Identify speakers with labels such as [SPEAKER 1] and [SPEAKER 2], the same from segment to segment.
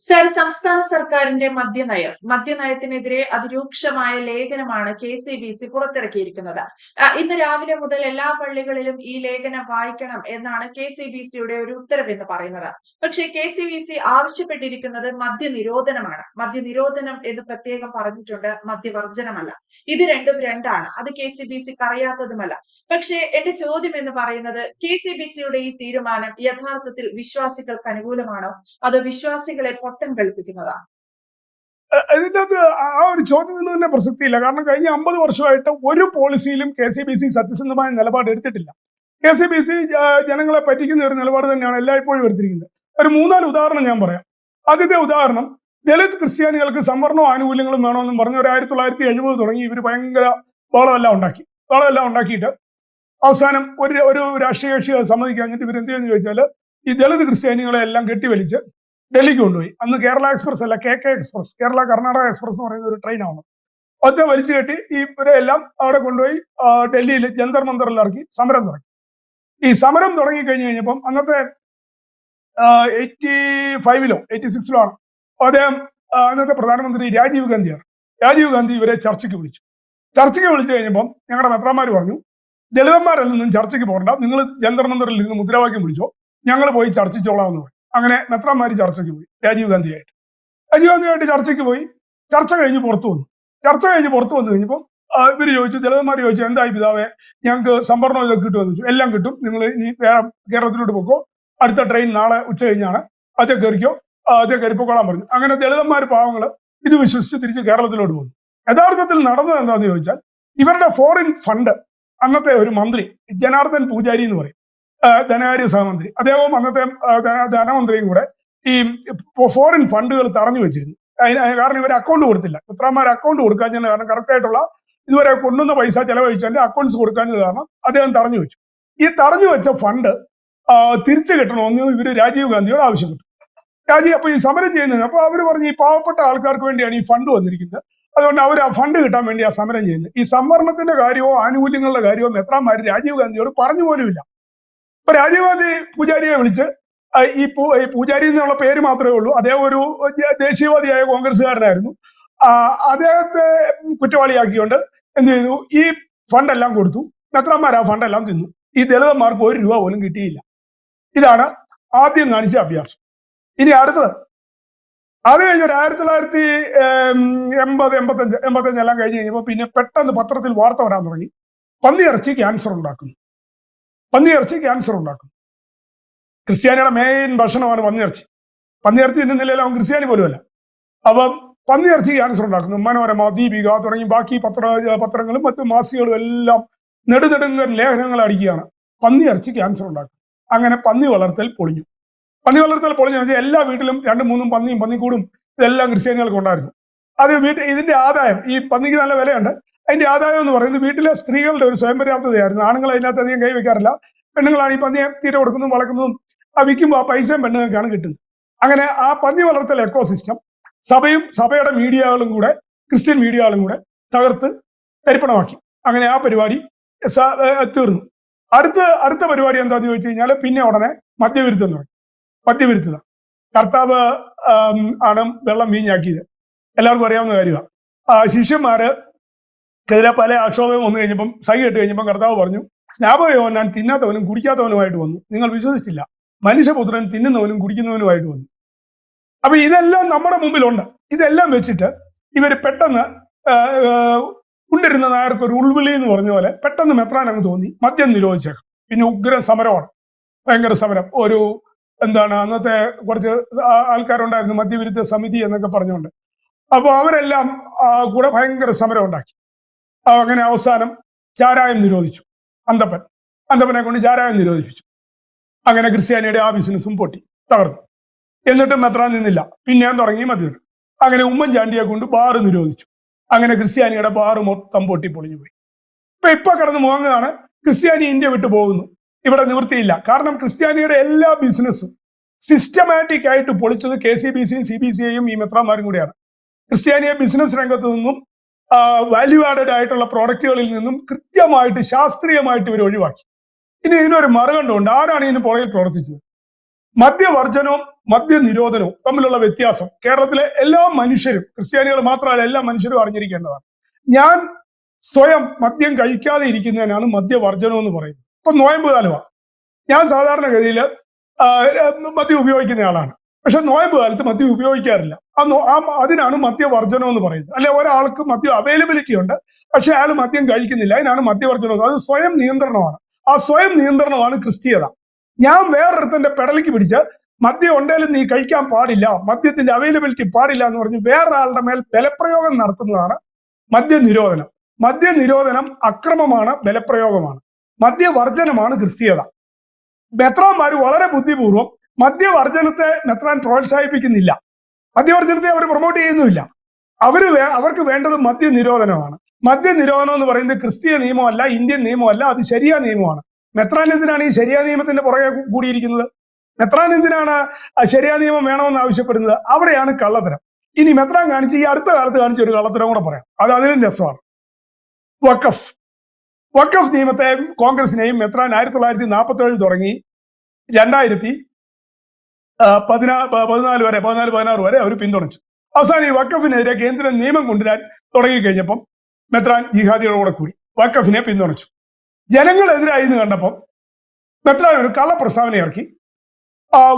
[SPEAKER 1] Sir, സംസ്ഥാന സർക്കാരിന്റെ മദ്യനയത്തിനെതിരെ അതിരൂക്ഷമായ ലേഖനമാണ് KCBC പുറത്തിറക്കിയിരിക്കുന്നത്. ഇന്ന് രാവിലെ മുതൽ എല്ലാ പള്ളികളിലും ഈ ലേഖനം വായിക്കണം എന്നാണ് KCBCയുടെ ഒരു ഉത്തരവെന്ന് പറയുന്നത്. പക്ഷേ KCBC ആവശ്യപ്പെട്ടിരിക്കുന്നത് മദ്യനിരോധനമാണ്. മദ്യനിരോധനം എന്ന് പ്രത്യേകം പറഞ്ഞിട്ടുണ്ട്, മദ്യവർജനമല്ല. ഇത് രണ്ടും രണ്ടാണ്. അത് KCBCക്ക് അറിയാത്തതുമല്ല. പക്ഷേ എന്റെ ചോദ്യം എന്ന് പറയുന്നത്, KCBCയുടെ ഈ തീരുമാനം യഥാർത്ഥത്തിൽ വിശ്വാസികൾക്ക് അനുകൂലമാണോ, അതോ വിശ്വാസികളെ പൊട്ടം കളിപ്പിക്കുന്നതാണ്?
[SPEAKER 2] ഇതിനകത്ത് ആ ഒരു ചോദ്യത്തിന് തന്നെ പ്രസക്തിയില്ല. കാരണം കഴിഞ്ഞ 50 വർഷമായിട്ട് ഒരു പോളിസിയിലും KCBC സത്യസന്ധമായ നിലപാട് എടുത്തിട്ടില്ല. KCBC ജനങ്ങളെ പറ്റിക്കുന്ന ഒരു നിലപാട് തന്നെയാണ് എല്ലായ്പ്പോഴും എടുത്തിരിക്കുന്നത്. ഒരു 3-4 ഉദാഹരണം ഞാൻ പറയാം. ആദ്യത്തെ ഉദാഹരണം, ദളിത് ക്രിസ്ത്യാനികൾക്ക് സംവരണവും ആനുകൂല്യങ്ങളും വേണമെന്നും പറഞ്ഞ് ഒരു 1970 തുടങ്ങി ഇവർ ഭയങ്കര ബഹളമെല്ലാം ഉണ്ടാക്കിയിട്ട് അവസാനം ഒരു രാഷ്ട്രീയ കക്ഷി സമ്മതിക്കാൻ ഇവരെന്ത് ചെയ്യുന്നു ചോദിച്ചാൽ, ഈ ദളിത് ക്രിസ്ത്യാനികളെ എല്ലാം കെട്ടിവലിച്ച് ഡൽഹിക്ക് കൊണ്ടുപോയി. അന്ന് കേരള എക്സ്പ്രസ് അല്ല, KK express, Kerala Karnataka express എന്ന് പറയുന്ന ഒരു ട്രെയിനാണ്. ഒറ്റ വലിച്ചു കെട്ടി ഇവരെല്ലാം അവിടെ കൊണ്ടുപോയി ഡൽഹിയിൽ ജന്തർ മന്ദറിൽ ഇറക്കി സമരം തുടങ്ങി. ഈ സമരം തുടങ്ങി കഴിഞ്ഞപ്പം അന്നത്തെ 85-ലോ 86-ലോ ആണ് അദ്ദേഹം, അന്നത്തെ പ്രധാനമന്ത്രി രാജീവ് ഗാന്ധി ഇവരെ ചർച്ചയ്ക്ക് വിളിച്ചു കഴിഞ്ഞപ്പം ഞങ്ങളുടെ മെത്രാന്മാർ പറഞ്ഞു, ദളിതന്മാരൊന്നും ചർച്ചയ്ക്ക് പോകണ്ട, നിങ്ങൾ ജന്തർ മന്ദറിൽ ഇരുന്ന് മുദ്രാവാക്യം വിളിച്ചോ, ഞങ്ങൾ പോയി ചർച്ചിച്ചോളാം എന്ന് പറഞ്ഞു. അങ്ങനെ മെത്രാന്മാർ ചർച്ചയ്ക്ക് പോയി രാജീവ് ഗാന്ധിയായിട്ട് ചർച്ചയ്ക്ക് പോയി. ചർച്ച കഴിഞ്ഞ് പുറത്തു വന്നു കഴിഞ്ഞപ്പോൾ ഇവര് ചോദിച്ചു, ദളിതന്മാർ ചോദിച്ചു, എന്തായി പിതാവേ, ഞങ്ങൾക്ക് സംവരണം ഇതൊക്കെ കിട്ടുമെന്ന് ചോദിച്ചു. എല്ലാം കിട്ടും, നിങ്ങൾ ഇനി വേറെ കേരളത്തിലോട്ട് പോക്കോ, അടുത്ത ട്രെയിൻ നാളെ ഉച്ച കഴിഞ്ഞാണ്, അതേ കയറിപ്പോക്കോളാൻ പറഞ്ഞു. അങ്ങനെ ദളിതന്മാർ പാവങ്ങൾ ഇത് വിശ്വസിച്ച് തിരിച്ച് കേരളത്തിലോട്ട് പോകുന്നു. യഥാർത്ഥത്തിൽ നടന്നത് എന്താണെന്ന് ചോദിച്ചാൽ, ഇവരുടെ ഫോറിൻ ഫണ്ട് അന്നത്തെ ഒരു മന്ത്രി ജനാർദ്ദൻ പൂജാരി എന്ന് പറയും, ധനകാര്യ സഹമന്ത്രി, അദ്ദേഹവും അന്നത്തെ ധനമന്ത്രിയും കൂടെ ഈ ഫോറിൻ ഫണ്ടുകൾ തടഞ്ഞു വെച്ചിരുന്നു. കാരണം ഇവർ അക്കൗണ്ട് കൊടുത്തില്ല. പുത്രന്മാർ അക്കൗണ്ട് കൊടുക്കാഞ്ഞ കാരണം, കറക്റ്റ് ആയിട്ടുള്ള ഇതുവരെ കൊണ്ടുവന്ന പൈസ ചെലവഴിച്ചതിന്റെ അക്കൗണ്ട്സ് കൊടുക്കാഞ്ഞത് കാരണം അദ്ദേഹം തടഞ്ഞു വെച്ചു. ഈ തടഞ്ഞു വെച്ച ഫണ്ട് തിരിച്ചു കിട്ടണമെന്ന് ഇവര് രാജീവ് ഗാന്ധിയോട് ആവശ്യപ്പെട്ടു. അപ്പൊ ഈ സമരം ചെയ്യുന്നത്, അപ്പൊ അവര് പറഞ്ഞു, ഈ പാവപ്പെട്ട ആൾക്കാർക്ക് വേണ്ടിയാണ് ഈ ഫണ്ട് വന്നിരിക്കുന്നത്, അതുകൊണ്ട് അവർ ആ ഫണ്ട് കിട്ടാൻ വേണ്ടി ആ സമരം ചെയ്യുന്നത്. ഈ സംവരണത്തിന്റെ കാര്യമോ ആനുകൂല്യങ്ങളുടെ കാര്യമോ മെത്രാന്മാർ രാജീവ് ഗാന്ധിയോട് പറഞ്ഞു പോലുമില്ല. ഇപ്പൊ രാജീവ് ഗാന്ധി പൂജാരിയെ വിളിച്ച്, ഈ പൂജാരി എന്നുള്ള പേര് മാത്രമേ ഉള്ളൂ, അദ്ദേഹം ഒരു ദേശീയവാദിയായ കോൺഗ്രസ്സുകാരനായിരുന്നു, അദ്ദേഹത്തെ കുറ്റവാളിയാക്കിക്കൊണ്ട് എന്ത് ചെയ്തു, ഈ ഫണ്ടെല്ലാം കൊടുത്തു. മെത്രാന്മാർ ആ ഫണ്ടെല്ലാം തിന്നു. ഈ ദളിതന്മാർക്ക് 1 രൂപ പോലും കിട്ടിയില്ല. ഇതാണ് ആദ്യം കാണിച്ച അഭ്യാസം. ഇനി അടുത്തത്, അത് കഴിഞ്ഞ 1985 എല്ലാം കഴിഞ്ഞ് കഴിഞ്ഞപ്പോൾ പിന്നെ പെട്ടെന്ന് പത്രത്തിൽ വാർത്ത വരാൻ തുടങ്ങി, പന്നിയിറച്ചി ക്യാൻസർ ഉണ്ടാക്കുന്നു. ക്രിസ്ത്യാനിയുടെ മെയിൻ ഭക്ഷണമാണ് പന്നിയിറച്ചി തിന്നുന്നില്ലല്ലോ, അവൻ ക്രിസ്ത്യാനി പോലുമല്ല. അപ്പം പന്നിയിറച്ചി ക്യാൻസർ ഉണ്ടാക്കുന്നു. മനോരമ, ദീപിക തുടങ്ങി ബാക്കി പത്രങ്ങളും മറ്റു മാസികകളും എല്ലാം നെടുനെടുങ്ങൻ ലേഖനങ്ങൾ അടിക്കുകയാണ്, പന്നിയിറച്ചി ക്യാൻസർ ഉണ്ടാക്കും. അങ്ങനെ പന്നി വളർത്തൽ പൊളിഞ്ഞു വെച്ചാൽ എല്ലാ വീട്ടിലും 2-3 പന്നിയും പന്നിക്കൂടും ഇതെല്ലാം ക്രിസ്ത്യാനികൾക്ക് ഉണ്ടായിരുന്നു. അത് ഇതിന്റെ ആദായം, ഈ പന്നിക്ക് നല്ല വിലയുണ്ട്, അതിന്റെ ആദായം എന്ന് പറയുന്നത് വീട്ടിലെ സ്ത്രീകളുടെ ഒരു സ്വയം പര്യാപ്തതയായിരുന്നു. ആണുങ്ങൾ അതിനകത്ത് അധികം കൈവയ്ക്കാറില്ല. പെണ്ണുങ്ങളാണ് ഈ പന്നിയെ തീരെ കൊടുക്കുന്നതും വളർക്കുന്നതും. വിൽക്കുമ്പോൾ ആ പൈസയും പെണ്ണുങ്ങൾക്കാണ് കിട്ടുന്നത്. അങ്ങനെ ആ പന്നി വളർത്തൽ എക്കോസിസ്റ്റം സഭയുടെ മീഡിയകളും കൂടെ, ക്രിസ്ത്യൻ മീഡിയകളും കൂടെ തകർത്ത് തരിപ്പണമാക്കി. അങ്ങനെ ആ പരിപാടി തീർന്നു. അടുത്ത പരിപാടി എന്താന്ന് ചോദിച്ചു കഴിഞ്ഞാൽ, പിന്നെ ഉടനെ മദ്യവിരുദ്ധത. കർത്താവ് ആണ് വെള്ളം വീഞ്ഞാക്കിയത്, എല്ലാവർക്കും അറിയാവുന്ന കാര്യമാണ്. ശിഷ്യന്മാർക്കെതിരെ പല ആക്ഷോഭവും വന്നു കഴിഞ്ഞപ്പം, സൈ കെട്ട് കഴിഞ്ഞപ്പം കർത്താവ് പറഞ്ഞു, സ്നാപകയോഹന്നാൻ ഞാൻ തിന്നാത്തവനും കുടിക്കാത്തവനുമായിട്ട് വന്നു, നിങ്ങൾ വിശ്വസിച്ചില്ല, മനുഷ്യപുത്രൻ തിന്നുന്നവനും കുടിക്കുന്നവനുമായിട്ട് വന്നു. അപ്പൊ ഇതെല്ലാം നമ്മുടെ മുമ്പിലുണ്ട്. ഇതെല്ലാം വെച്ചിട്ട് ഇവർ പെട്ടെന്ന് ഉണ്ടിരുന്ന നായർക്ക് ഒരു ഉൾവിളി എന്ന് പറഞ്ഞ പോലെ പെട്ടെന്ന് മെത്രാൻ അങ്ങ് തോന്നി, മദ്യം നിരോധിച്ചേക്കാം. പിന്നെ ഉഗ്ര സമരമാണ്, ഭയങ്കര സമരം. അന്നത്തെ കുറച്ച് ആൾക്കാരുണ്ടായിരുന്നു, മദ്യവിരുദ്ധ സമിതി എന്നൊക്കെ പറഞ്ഞുകൊണ്ട്. അപ്പോൾ അവരെല്ലാം കൂടെ ഭയങ്കര സമരം ഉണ്ടാക്കി. അങ്ങനെ അവസാനം ചാരായം നിരോധിച്ചു. അന്തപ്പനെ കൊണ്ട് ചാരായം നിരോധിപ്പിച്ചു. അങ്ങനെ ക്രിസ്ത്യാനിയുടെ ആ ബിസിനസ്സും തകർന്നു. എന്നിട്ടും മെത്രാൻ നിന്നില്ല, പിന്നെയും തുടങ്ങി മദ്യം. അങ്ങനെ ഉമ്മൻചാണ്ടിയെ കൊണ്ട് ബാറ് നിരോധിച്ചു. അങ്ങനെ ക്രിസ്ത്യാനിയുടെ ബാറ് മൊത്തം പൊളിഞ്ഞു പോയി. ഇപ്പൊ കിടന്ന് മുങ്ങുകയാണ്, ക്രിസ്ത്യാനി ഇന്ത്യ വിട്ടു പോകുന്നു. ഇവിടെ നിവൃത്തിയില്ല. കാരണം ക്രിസ്ത്യാനിയുടെ എല്ലാ ബിസിനസ്സും സിസ്റ്റമാറ്റിക് ആയിട്ട് പൊളിച്ചത് KCBCയും CBCയും ഈ മെത്രാന്മാരും കൂടിയാണ്. ക്രിസ്ത്യാനിയെ ബിസിനസ് രംഗത്ത് നിന്നും വാല്യൂ ആഡഡ് ആയിട്ടുള്ള പ്രോഡക്റ്റുകളിൽ നിന്നും കൃത്യമായിട്ട് ശാസ്ത്രീയമായിട്ട് ഇവർ ഒഴിവാക്കി. ഇനി ഇതിനൊരു മറുകണ്ടമുണ്ട്. ആരാണ് ഇതിന് പുറകിൽ പ്രവർത്തിച്ചത്? മദ്യവർജനവും മദ്യനിരോധനവും തമ്മിലുള്ള വ്യത്യാസം കേരളത്തിലെ എല്ലാ മനുഷ്യരും, ക്രിസ്ത്യാനികൾ മാത്രമല്ല എല്ലാ മനുഷ്യരും അറിഞ്ഞിരിക്കേണ്ടതാണ്. ഞാൻ സ്വയം മദ്യം കഴിക്കാതെ ഇരിക്കുന്നതിനാണ് മദ്യവർജനം എന്ന് പറയുന്നത്. ഇപ്പൊ നോയമ്പ് കാലമാണ്. ഞാൻ സാധാരണഗതിയിൽ മദ്യം ഉപയോഗിക്കുന്ന ആളാണ്. പക്ഷെ നോയമ്പ് കാലത്ത് മദ്യം ഉപയോഗിക്കാറില്ല. അതിനാണ് മദ്യവർജനം എന്ന് പറയുന്നത്. അല്ലെ, ഒരാൾക്ക് മദ്യം അവൈലബിലിറ്റി ഉണ്ട്, പക്ഷെ അയാൾ മദ്യം കഴിക്കുന്നില്ല, അതിനാണ് മദ്യവർജനം. അത് സ്വയം നിയന്ത്രണമാണ്. ആ സ്വയം നിയന്ത്രണമാണ് ക്രിസ്തീയത. ഞാൻ വേറൊരുത്തന്റെ പെടലിക്ക് പിടിച്ച് മദ്യം ഉണ്ടെങ്കിലും നീ കഴിക്കാൻ പാടില്ല, മദ്യത്തിന്റെ അവൈലബിലിറ്റി പാടില്ല എന്ന് പറഞ്ഞ് വേറൊരാളുടെ മേൽ ബലപ്രയോഗം നടത്തുന്നതാണ് മദ്യനിരോധനം. മദ്യനിരോധനം അക്രമമാണ്, ബലപ്രയോഗമാണ്. മദ്യവർജനമാണ് ക്രിസ്തീയത. മെത്രാന്മാർ വളരെ ബുദ്ധിപൂർവ്വം മദ്യവർജനത്തെ മെത്രാൻ പ്രോത്സാഹിപ്പിക്കുന്നില്ല. മദ്യവർജനത്തെ അവർ പ്രൊമോട്ട് ചെയ്യുന്നുമില്ല. അവർക്ക് വേണ്ടത് മദ്യനിരോധനമാണ്. മദ്യനിരോധനം എന്ന് പറയുന്നത് ക്രിസ്തീയ നിയമമല്ല, ഇന്ത്യൻ നിയമമല്ല, അത് ശരിയ നിയമമാണ്. മെത്രാൻ എന്തിനാണ് ഈ ശരിയ നിയമത്തിന്റെ പുറകെ കൂടിയിരിക്കുന്നത്? മെത്രാൻ എന്തിനാണ് ശരിയ നിയമം വേണമെന്ന് ആവശ്യപ്പെടുന്നത്? അവിടെയാണ് കള്ളത്തരം. ഇനി മെത്രാൻ കാണിച്ച് ഈ അടുത്ത കാലത്ത് കാണിച്ച ഒരു കള്ളത്തരം കൂടെ പറയാം, അത് അതിലും രസമാണ്. വഖഫ് നിയമത്തെ കോൺഗ്രസിനെയും മെത്രാൻ 1947 തുടങ്ങി 2014 വരെ അവർ പിന്തുണച്ചു. അവസാനം ഈ വഖഫിനെതിരെ കേന്ദ്ര നിയമം കൊണ്ടുവരാൻ തുടങ്ങിക്കഴിഞ്ഞപ്പം മെത്രാൻ ജിഹാദികളുടെ കൂടെ കൂടി വഖഫിനെ പിന്തുണച്ചു. ജനങ്ങളെതിരായി എന്ന് കണ്ടപ്പം മെത്രാൻ ഒരു കള്ള പ്രസ്താവന ഇറക്കി.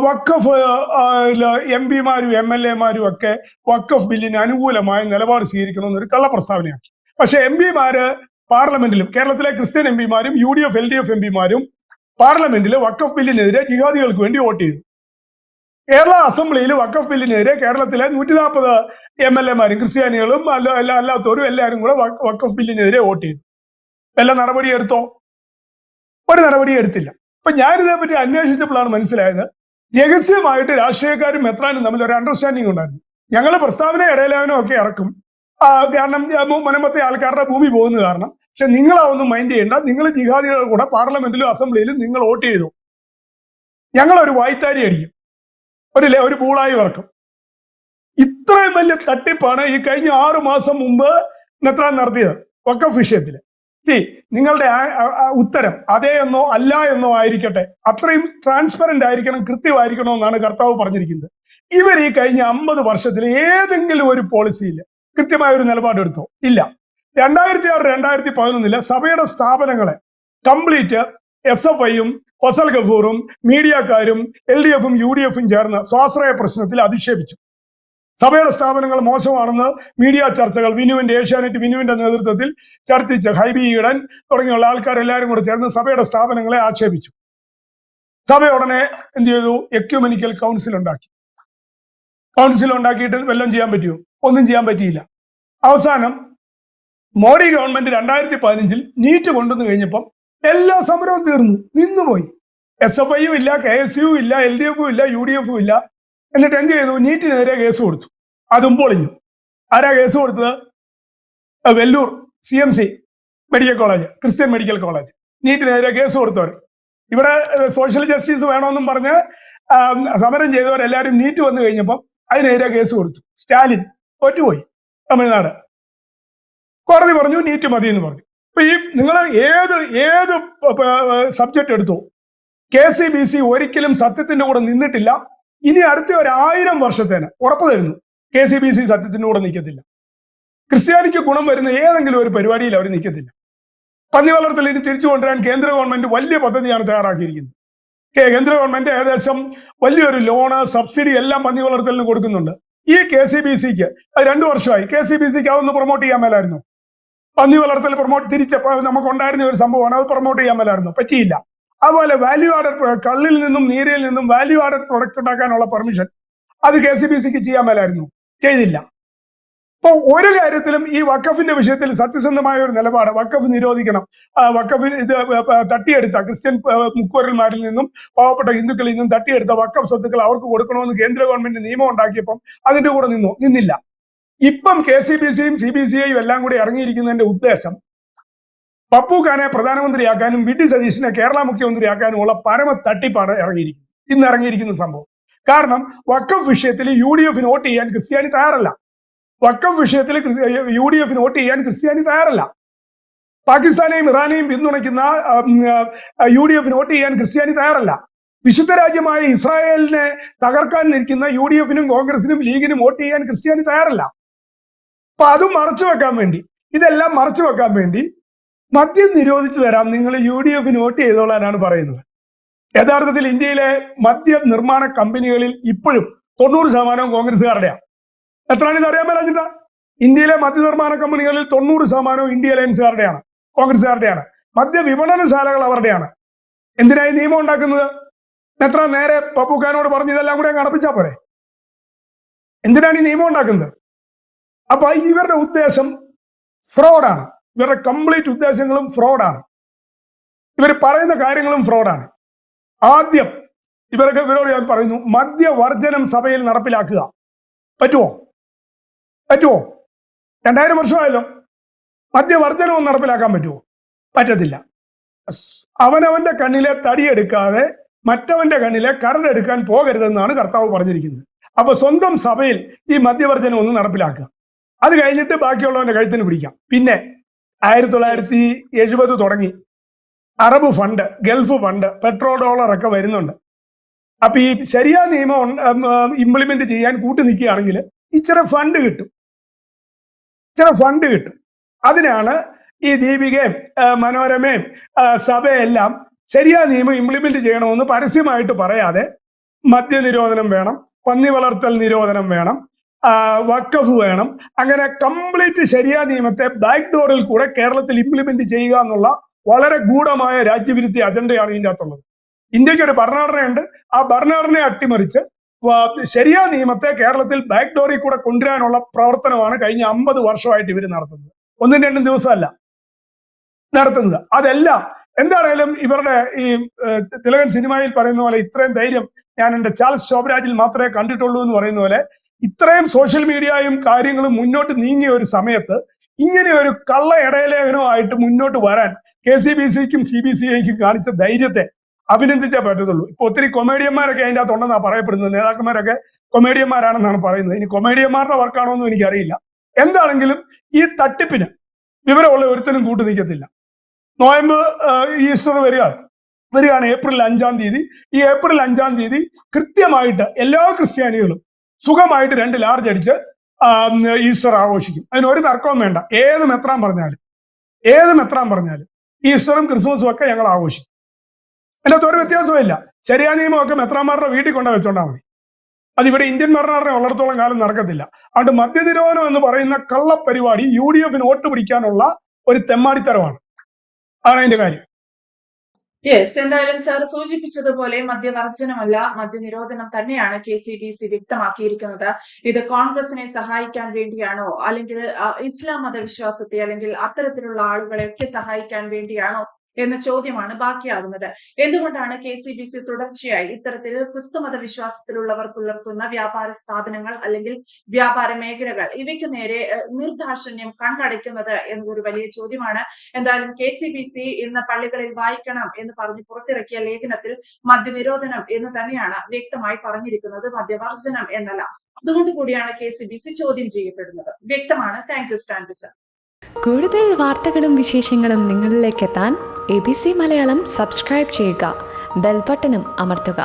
[SPEAKER 2] വഖഫ് MP-മാരും MLA-മാരും ഒക്കെ വഖഫ് ബില്ലിന് അനുകൂലമായ നിലപാട് സ്വീകരിക്കണമെന്നൊരു കള്ള പ്രസ്താവനയാക്കി. പക്ഷെ MP-മാര് പാർലമെന്റിലും, കേരളത്തിലെ ക്രിസ്ത്യൻ MP-മാരും UDF LDF MP-മാരും പാർലമെന്റിൽ വഖഫ് ബില്ലിനെതിരെ ജിഹാദികൾക്ക് വേണ്ടി വോട്ട് ചെയ്തു. കേരള അസംബ്ലിയിൽ വഖഫ് ബില്ലിനെതിരെ കേരളത്തിലെ 140 MLA-മാരും ക്രിസ്ത്യാനികളും അല്ലാത്തവരും എല്ലാവരും കൂടെ വഖഫ് ബില്ലിനെതിരെ വോട്ട് ചെയ്തു. വല്ല നടപടി എടുത്തോ? ഒരു നടപടി എടുത്തില്ല. അപ്പൊ ഞാനിതേപ്പറ്റി അന്വേഷിച്ചപ്പോഴാണ് മനസ്സിലായത്, രഹസ്യമായിട്ട് രാഷ്ട്രീയക്കാരും മെത്രാനും തമ്മിൽ ഒരു അണ്ടർസ്റ്റാൻഡിങ് ഉണ്ടായിരുന്നു. ഞങ്ങൾ പ്രസ്താവന ഇടയിലാവനോ ഒക്കെ ഇറക്കും, കാരണം മുനമ്പത്തെ ആൾക്കാരുടെ ഭൂമി പോകുന്ന കാരണം. പക്ഷെ നിങ്ങളതൊന്നും മൈൻഡ് ചെയ്യേണ്ട, നിങ്ങൾ ജിഹാദികളുടെ കൂടെ പാർലമെന്റിലും അസംബ്ലിയിലും നിങ്ങൾ വോട്ട് ചെയ്തു, ഞങ്ങളൊരു വായ്ത്താരി അടിക്കും, ഒരു പൂളായി ഇറക്കും. ഇത്രയും വലിയ തട്ടിപ്പാണ് ഈ കഴിഞ്ഞ 6 മാസം മുമ്പ് മെത്രാൻ നടത്തിയത് വഖഫ് വിഷയത്തിൽ. നിങ്ങളുടെ ഉത്തരം അതേ എന്നോ അല്ല എന്നോ ആയിരിക്കട്ടെ, അത്രയും ട്രാൻസ്പെറന്റ് ആയിരിക്കണം, കൃത്യമായിരിക്കണം എന്നാണ് കർത്താവ് പറഞ്ഞിരിക്കുന്നത്. ഇവർ ഈ കഴിഞ്ഞ 50 വർഷത്തിൽ ഏതെങ്കിലും ഒരു പോളിസിയിൽ കൃത്യമായ ഒരു നിലപാടെടുത്തോ? ഇല്ല. 2006-2011 സഭയുടെ സ്ഥാപനങ്ങളെ കംപ്ലീറ്റ് SFI-യും ഫസൽ ഗഫൂറും മീഡിയക്കാരും LDF-ഉം UDF-ഉം ചേർന്ന് സ്വാശ്രയ പ്രശ്നത്തിൽ അധിക്ഷേപിച്ചു. സഭയുടെ സ്ഥാപനങ്ങൾ മോശമാണെന്ന് മീഡിയ ചർച്ചകൾ ഏഷ്യാനെറ്റ് വിനുവിന്റെ നേതൃത്വത്തിൽ ചർച്ചിച്ച് ഹൈബി ഈഡൻ തുടങ്ങിയുള്ള ആൾക്കാരെല്ലാവരും കൂടെ ചേർന്ന് സഭയുടെ സ്ഥാപനങ്ങളെ ആക്ഷേപിച്ചു. സഭ ഉടനെ എന്ത് ചെയ്തു? എക്യുമെനിക്കൽ കൗൺസിൽ ഉണ്ടാക്കിയിട്ട് വല്ലതും ചെയ്യാൻ പറ്റുമോ? ഒന്നും ചെയ്യാൻ പറ്റിയില്ല. അവസാനം മോഡി ഗവൺമെന്റ് 2015 നീറ്റ് കൊണ്ടുവന്നു കഴിഞ്ഞപ്പം എല്ലാ സമരവും തീർന്നു, നിന്നുപോയി. SFI-യും ഇല്ല, KSU-യും ഇല്ല, LDF-ഉം ഇല്ല, UDF-ഉം ഇല്ല. എന്നിട്ട് എന്ത് ചെയ്തു? നീറ്റിനെതിരെ കേസ് കൊടുത്തു, അതും പൊളിഞ്ഞു. ആരാ കേസ് കൊടുത്തത്? Vellore CMC medical college, Christian medical college. നീറ്റിനെതിരെ കേസ് കൊടുത്തവർ. ഇവിടെ സോഷ്യൽ ജസ്റ്റിസ് വേണമെന്നും പറഞ്ഞ് സമരം ചെയ്തവരെല്ലാവരും നീറ്റ് വന്നു കഴിഞ്ഞപ്പം അതിനെതിരെ കേസ് കൊടുത്തു. സ്റ്റാലിൻ തോറ്റുപോയി. തമിഴ്നാട് കോടതി പറഞ്ഞു നീറ്റ് മതി എന്ന് പറഞ്ഞു. അപ്പൊ ഈ നിങ്ങൾ ഏത് സബ്ജക്ട് എടുത്തു, KCBC ഒരിക്കലും സത്യത്തിന്റെ കൂടെ നിന്നിട്ടില്ല. ഇനി അടുത്ത 1000 വർഷത്തേന് ഉറപ്പ് തരുന്നു, KCBC സത്യത്തിന്റെ കൂടെ നിൽക്കത്തില്ല. ക്രിസ്ത്യാനിക്ക് ഗുണം വരുന്ന ഏതെങ്കിലും ഒരു പരിപാടിയിൽ അവർ നിൽക്കത്തില്ല. പന്നി വളർത്തൽ ഇനി തിരിച്ചു കൊണ്ടുവരാൻ കേന്ദ്ര ഗവൺമെന്റ് വലിയ പദ്ധതിയാണ് തയ്യാറാക്കിയിരിക്കുന്നത്. കേന്ദ്ര ഗവൺമെന്റ് ഏകദേശം വലിയൊരു ലോണ്, സബ്സിഡി എല്ലാം പന്നി വളർത്തലിന് കൊടുക്കുന്നുണ്ട്. ഈ KCBC-ക്ക് 2 വർഷമായി. KCBC-ക്ക് അതൊന്ന് പ്രൊമോട്ട് ചെയ്യാൻ മേലായിരുന്നു. പന്നി വളർത്തൽ നമുക്കുണ്ടായിരുന്ന ഒരു സംഭവമാണ്, അത് പ്രൊമോട്ട് ചെയ്യാൻ മേലായിരുന്നു, പറ്റിയില്ല. അതുപോലെ വാല്യൂ ആഡഡ് കള്ളിൽ നിന്നും നീരയിൽ നിന്നും വാല്യൂ ആഡഡ് പ്രൊഡക്റ്റ് ഉണ്ടാക്കാനുള്ള പെർമിഷൻ അത് KCBC-ക്ക് ചെയ്യാൻ മേലായിരുന്നു, ചെയ്തില്ല. അപ്പൊ ഒരു കാര്യത്തിലും ഈ വഖഫിന്റെ വിഷയത്തിൽ സത്യസന്ധമായ ഒരു നിലപാട്, വഖഫ് നിരോധിക്കണം, വഖഫിന് ഇത് തട്ടിയെടുത്ത ക്രിസ്ത്യൻ മുക്കുവരന്മാരിൽ നിന്നും പാവപ്പെട്ട ഹിന്ദുക്കളിൽ നിന്നും തട്ടിയെടുത്ത വഖഫ് സ്വത്തുക്കൾ അവർക്ക് കൊടുക്കണമെന്ന് കേന്ദ്ര ഗവൺമെന്റ് നിയമം ഉണ്ടാക്കിയപ്പം അതിന്റെ കൂടെ നിന്നില്ല. ഇപ്പം KCBC-യും CBCI-യും എല്ലാം കൂടി ഇറങ്ങിയിരിക്കുന്നതിന്റെ ഉദ്ദേശം പപ്പു ഖാനെ പ്രധാനമന്ത്രിയാക്കാനും VT സതീശിനെ കേരള മുഖ്യമന്ത്രിയാക്കാനുമുള്ള പരമ തട്ടിപ്പാണ് ഇന്ന് ഇറങ്ങിയിരിക്കുന്ന സംഭവം. കാരണം വഖഫ് വിഷയത്തിൽ UDF-ന് വോട്ട് ചെയ്യാൻ ക്രിസ്ത്യാനി തയ്യാറല്ല. വഖഫ് വിഷയത്തിൽ UDF-ന് വോട്ട് ചെയ്യാൻ ക്രിസ്ത്യാനി തയ്യാറല്ല. പാകിസ്ഥാനെയും ഇറാനെയും പിന്തുണയ്ക്കുന്ന UDF-ന് വോട്ട് ചെയ്യാൻ ക്രിസ്ത്യാനി തയ്യാറല്ല. വിശുദ്ധ രാജ്യമായ ഇസ്രായേലിനെ തകർക്കാൻ നിൽക്കുന്ന UDF-നും കോൺഗ്രസിനും ലീഗിനും വോട്ട് ചെയ്യാൻ ക്രിസ്ത്യാനി തയ്യാറല്ല. അപ്പൊ അതും മറച്ചു വെക്കാൻ വേണ്ടി, ഇതെല്ലാം മറച്ചു വെക്കാൻ വേണ്ടി മദ്യം നിരോധിച്ചു തരാം, നിങ്ങൾ UDF-ന് വോട്ട് ചെയ്തോളാനാണ് പറയുന്നത്. യഥാർത്ഥത്തിൽ ഇന്ത്യയിലെ മദ്യ നിർമ്മാണ കമ്പനികളിൽ ഇപ്പോഴും 90% കോൺഗ്രസ്സുകാരുടെയാണ്. എത്രയാണ് ഇത് അറിയാൻ മേലാഞ്ഞിട്ടാ? ഇന്ത്യയിലെ മദ്യനിർമ്മാണ കമ്പനികളിൽ 90% ഇന്ത്യ അലയൻസുകാരുടെയാണ്, കോൺഗ്രസ്സുകാരുടെയാണ്. മദ്യ വിപണനശാലകൾ അവരുടെയാണ്. എന്തിനായി നിയമം ഉണ്ടാക്കുന്നത്? എത്ര നേരെ പപ്പുക്കാനോട് പറഞ്ഞ് ഇതെല്ലാം കൂടെ നടപ്പിച്ചാ പോരെ? എന്തിനാണ് ഈ നിയമം ഉണ്ടാക്കുന്നത്? അപ്പൊ ഇവരുടെ ഉദ്ദേശം ഫ്രോഡാണ്. ഇവരുടെ കംപ്ലീറ്റ് ഉദ്ദേശങ്ങളും ഫ്രോഡാണ്. ഇവർ പറയുന്ന കാര്യങ്ങളും ഫ്രോഡാണ്. ആദ്യം ഇവരോട് ഞാൻ പറയുന്നു, മദ്യവർജനം സഭയിൽ നടപ്പിലാക്കുക. പറ്റുമോ? 2000 വർഷമായല്ലോ, മദ്യവർജനവും നടപ്പിലാക്കാൻ പറ്റുമോ? പറ്റത്തില്ല. അവനവന്റെ കണ്ണിലെ തടിയെടുക്കാതെ മറ്റവന്റെ കണ്ണിലെ കരടെടുക്കാൻ പോകരുതെന്നാണ് കർത്താവ് പറഞ്ഞിരിക്കുന്നത്. അപ്പൊ സ്വന്തം സഭയിൽ ഈ മദ്യവർജനം ഒന്ന് നടപ്പിലാക്കുക. അത് കഴിഞ്ഞിട്ട് ബാക്കിയുള്ളവന്റെ കഴുത്തിന് പിടിക്കാം. പിന്നെ 1970 തുടങ്ങി Arab fund, Gulf fund, petrol dollar ഒക്കെ വരുന്നുണ്ട്. അപ്പൊ ഈ ശരിയാ നിയമം ഇംപ്ലിമെന്റ് ചെയ്യാൻ കൂട്ടി നിൽക്കുകയാണെങ്കിൽ ഇച്ചിരി ഫണ്ട് കിട്ടും. അതിനാണ് ഈ ദീപികയും മനോരമയും സഭയെല്ലാം ശരിയാ നിയമം ഇംപ്ലിമെന്റ് ചെയ്യണമെന്ന് പരസ്യമായിട്ട് പറയാതെ മദ്യനിരോധനം വേണം, പന്നി വളർത്തൽ നിരോധനം വേണം, വഖഫ് വേണം, അങ്ങനെ കംപ്ലീറ്റ് ശരിയാ നിയമത്തെ ബാക്ക് ഡോറിൽ കൂടെ കേരളത്തിൽ ഇംപ്ലിമെന്റ് ചെയ്യുക എന്നുള്ള വളരെ ഗൂഢമായ രാജ്യവിരുദ്ധ അജണ്ടയാണ് ഇതിൻ്റെ അകത്തുള്ളത്. ഇന്ത്യക്ക് ഒരു ഭരണഘടനയുണ്ട്. ആ ഭരണഘടനയെ അട്ടിമറിച്ച് ശരിയാ നിയമത്തെ കേരളത്തിൽ ബാക്ക് ഡോറിൽ കൂടെ കൊണ്ടുവരാനുള്ള പ്രവർത്തനമാണ് കഴിഞ്ഞ 50 വർഷമായിട്ട് ഇവർ നടത്തുന്നത്. 1-2 ദിവസമല്ല നടത്തുന്നത്. അതെല്ലാം എന്താണേലും ഇവരുടെ ഈ തിലകൻ സിനിമയിൽ പറയുന്ന പോലെ ഇത്രയും ധൈര്യം ഞാൻ എൻ്റെ ചാൾസ് ശോഭരാജിൽ മാത്രമേ കണ്ടിട്ടുള്ളൂ എന്ന് പറയുന്ന പോലെ ഇത്രയും സോഷ്യൽ മീഡിയയും കാര്യങ്ങളും മുന്നോട്ട് നീങ്ങിയ ഒരു സമയത്ത് ഇങ്ങനെ ഒരു കള്ള ഇടയലേഖനവുമായിട്ട് മുന്നോട്ട് വരാൻ KCBC-ക്കും CBCIക്കും കാണിച്ച ധൈര്യത്തെ അഭിനന്ദിച്ചേ പറ്റത്തുള്ളൂ. ഇപ്പൊ ഒത്തിരി കൊമേഡിയന്മാരൊക്കെ അതിൻ്റെ അകത്തുണ്ടെന്നാണ് പറയപ്പെടുന്നത്. നേതാക്കന്മാരൊക്കെ കൊമേഡിയന്മാരാണെന്നാണ് പറയുന്നത്. ഇനി കൊമേഡിയന്മാരുടെ വർക്കാണോ എന്നും എനിക്കറിയില്ല. എന്താണെങ്കിലും ഈ തട്ടിപ്പിന് വിവരമുള്ള ഒരുത്തനും കൂട്ടു നിൽക്കത്തില്ല. നോയമ്പ് ഈസ്റ്റർ വരികയാണ് ഏപ്രിൽ 5-ാം തീയതി. ഈ ഏപ്രിൽ 5-ാം തീയതി കൃത്യമായിട്ട് എല്ലാ ക്രിസ്ത്യാനികളും സുഖമായിട്ട് 2 ലാർജ് അടിച്ച് ഈസ്റ്റർ ആഘോഷിക്കും. അതിനൊരു തർക്കവും വേണ്ട. ഏത് മെത്രാൻ പറഞ്ഞാലും ഈസ്റ്ററും ക്രിസ്മസും ഒക്കെ ഞങ്ങൾ ആഘോഷിക്കും. അതിനകത്ത് ഒരു വ്യത്യാസവും ഇല്ല. ശരിയാ നിയമമൊക്കെ മെത്രാന്മാരുടെ വീട്ടിൽ കൊണ്ടു വെച്ചോണ്ടാൽ മതി. അതിവിടെ ഇന്ത്യൻ ഭരണഘടന ഉള്ളിടത്തോളം കാലം നടക്കത്തില്ല. അതുകൊണ്ട് മദ്യനിരോധനം എന്ന് പറയുന്ന കള്ളപ്പരിപാടി UDF-ന് വോട്ട് പിടിക്കാനുള്ള ഒരു തെമ്മാടിത്തരമാണ്. ആണ് അതിന്റെ കാര്യം.
[SPEAKER 1] യെസ്, എന്തായാലും സാർ സൂചിപ്പിച്ചതുപോലെ മദ്യവർജനമല്ല, മദ്യനിരോധനം തന്നെയാണ് KCBC വ്യക്തമാക്കിയിരിക്കുന്നത്. ഇത് കോൺഗ്രസിനെ സഹായിക്കാൻ വേണ്ടിയാണോ, അല്ലെങ്കിൽ ഇസ്ലാം മതവിശ്വാസത്തെ അല്ലെങ്കിൽ അത്തരത്തിലുള്ള ആളുകളെ ഒക്കെ സഹായിക്കാൻ വേണ്ടിയാണോ എന്ന ചോദ്യമാണ് ബാക്കിയാകുന്നത്. എന്തുകൊണ്ടാണ് KCBC തുടർച്ചയായി ഇത്തരത്തിൽ ക്രിസ്തുമത വിശ്വാസത്തിലുള്ളവർ പുലർത്തുന്ന വ്യാപാര സ്ഥാപനങ്ങൾ അല്ലെങ്കിൽ വ്യാപാര മേഖലകൾ ഇവയ്ക്ക് നേരെ നിർദാക്ഷിണ്യം കണ്ണടയ്ക്കുന്നത് എന്നതൊരു വലിയ ചോദ്യമാണ്. എന്തായാലും KCBC ഇന്ന് പള്ളികളിൽ വായിക്കണം എന്ന് പറഞ്ഞ് പുറത്തിറക്കിയ ലേഖനത്തിൽ മദ്യനിരോധനം എന്ന് തന്നെയാണ് വ്യക്തമായി പറഞ്ഞിരിക്കുന്നത്, മദ്യവർജനം എന്നല്ല. അതുകൊണ്ട് കൂടിയാണ് KCBC ചോദ്യം ചെയ്യപ്പെടുന്നത്. വ്യക്തമാണ്. Thank you Stanley sir.
[SPEAKER 3] കൂടുതൽ വാർത്തകളും വിശേഷങ്ങളും നിങ്ങളിലേക്ക് എത്താൻ ABC മലയാളം സബ്സ്ക്രൈബ് ചെയ്യുക, ബെൽ ബട്ടണും അമർത്തുക.